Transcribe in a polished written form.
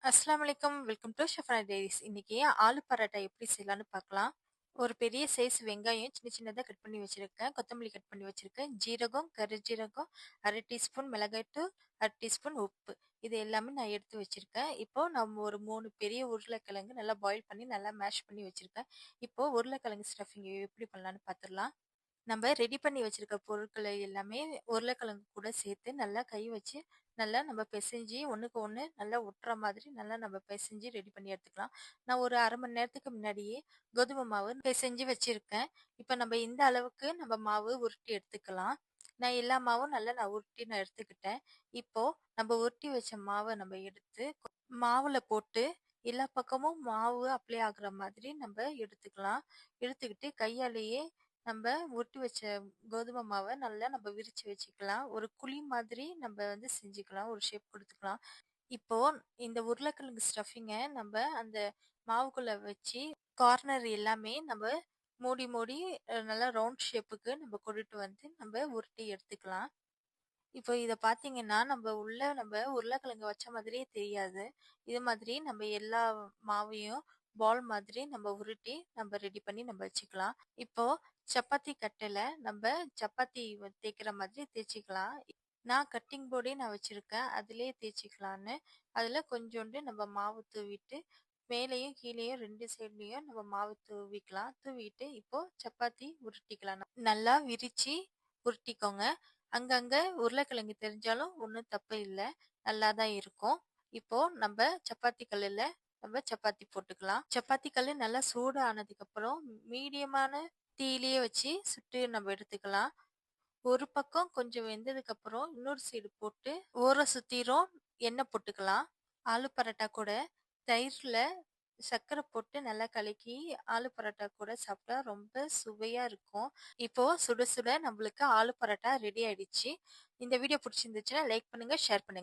அஸ்ஸலாமு அலைக்கும். Welcome to Shefana diaries. இன்னைக்கு ஆலு பராட்டா எப்படி செய்யலாம்னு பார்க்கலாம். ஒரு பெரிய சைஸ் வெங்காயம் சின்ன சின்னதா கட் பண்ணி வச்சிருக்கேன். கொத்தமல்லி கட் பண்ணி வச்சிருக்கேன். ஜீரகம், கருஞ்சீரகம், 1/2 டீஸ்பூன் மிளகாய்த்தூள், 1/2 டீஸ்பூன் உப்பு. இது எல்லாமே நான் எடுத்து வச்சிருக்கேன். இப்போ நம்ம ஒரு 3 பெரிய உருளைக்கிழங்கு நல்லா பாயில் பண்ணி நல்லா மேஷ் பண்ணி வச்சிருக்கேன். இப்போ உருளைக்கிழங்கு ஸ்டஃபிங் எப்படி பண்ணலாம்னு பார்த்துடலாம். நம்ம ரெடி பண்ணி வச்சிருக்க பொருட்களை எல்லாமே உருளைக்கிழங்கு கூட சேர்த்து நல்லா கை வச்சு நல்லா நம்ம பிசைஞ்சு ஒண்ணுக்கு ஒண்ணு நல்லா ஒட்டுற மாதிரி நல்லா நம்ம பிசைஞ்சு ரெடி பண்ணி எடுத்துக்கலாம். நான் ஒரு 1/2 மணி நேரத்துக்கு முன்னாடியே கோதுமை மாவு பிசைஞ்சு வச்சிருக்கேன். இப்போ நம்ம இந்த அளவுக்கு நம்ம மாவு உருட்டி எடுத்துக்கலாம். நான் எல்லா மாவும் நல்லா நான் எடுத்துக்கிட்டேன். இப்போ நம்ம உருட்டி வச்ச மாவை நம்ம எடுத்து மாவுல போட்டு எல்லா பக்கமும் மாவு அப்ளை ஆகுற மாதிரி நம்ம எடுத்துக்கலாம். எடுத்துக்கிட்டு கையாலேயே நம்ம உருட்டி வச்ச கோதுமை மாவை நல்லா நம்ம விரிச்சு வச்சுக்கலாம். ஒரு குழி மாதிரி நம்ம செஞ்சுக்கலாம். ஒரு ஷேப் குடுத்துக்கலாம். இப்போ இந்த உருளைக்கிழங்கு ஸ்டஃபிங்க நம்ம அந்த மாவுக்குள்ள வச்சு கார்னர் எல்லாமே நம்ம மூடி மூடி நல்லா ரவுண்ட் ஷேப்புக்கு நம்ம கொண்டுட்டு நம்ம உருட்டி எடுத்துக்கலாம். இப்போ இத பார்த்தீங்கன்னா, நம்ம உருளைக்கிழங்கு வச்ச மாதிரியே தெரியாது. இது மாதிரி நம்ம எல்லா மாவையும் பால் மாதிரி நம்ம உருட்டி நம்ம ரெடி பண்ணி நம்ம வச்சுக்கலாம். இப்போ சப்பாத்தி கட்டையில நம்ம சப்பாத்தி தேய்க்கிற மாதிரி தேய்ச்சிக்கலாம். நான் கட்டிங் போர்டே நான் வச்சிருக்கேன். அதிலேயே தேய்ச்சிக்கலான்னு. அதில கொஞ்சோண்டு நம்ம மாவு தூவிட்டு, மேலேயும் கீழேயும் 2 சைட்லயும் நம்ம மாவு தூவிக்கலாம். தூவிட்டு இப்போ சப்பாத்தி உருட்டிக்கலாம். நல்லா விரிச்சு உருட்டிக்கோங்க. அங்கங்க உருளைக்கிழங்கு தெரிஞ்சாலும் ஒண்ணும் தப்பு இல்ல. நல்லா தான் இருக்கும். இப்போ நம்ம சப்பாத்தி கல்லுல நம்ம சப்பாத்தி போட்டுக்கலாம். சப்பாத்தி கல்லு நல்லா சூடு ஆனதுக்கு அப்புறம் மீடியமான தீயிலேயே வச்சு சுட்டு நம்ம எடுத்துக்கலாம். ஒரு பக்கம் கொஞ்சம் வெந்ததுக்கு அப்புறம் இன்னொரு சைடு போட்டு ஓர சுத்திரும் எண்ணெய் போட்டுக்கலாம். ஆலு பரோட்டா கூட தயிர்ல சர்க்கரை போட்டு நல்லா கலக்கி ஆலு பரோட்டா கூட சாப்பிட்டா ரொம்ப சுவையா இருக்கும். இப்போ சுட சுட நம்மளுக்கு ஆலு பரோட்டா ரெடி ஆயிடுச்சு. இந்த வீடியோ பிடிச்சிருந்துச்சுன்னா லைக் பண்ணுங்க, ஷேர் பண்ணுங்க.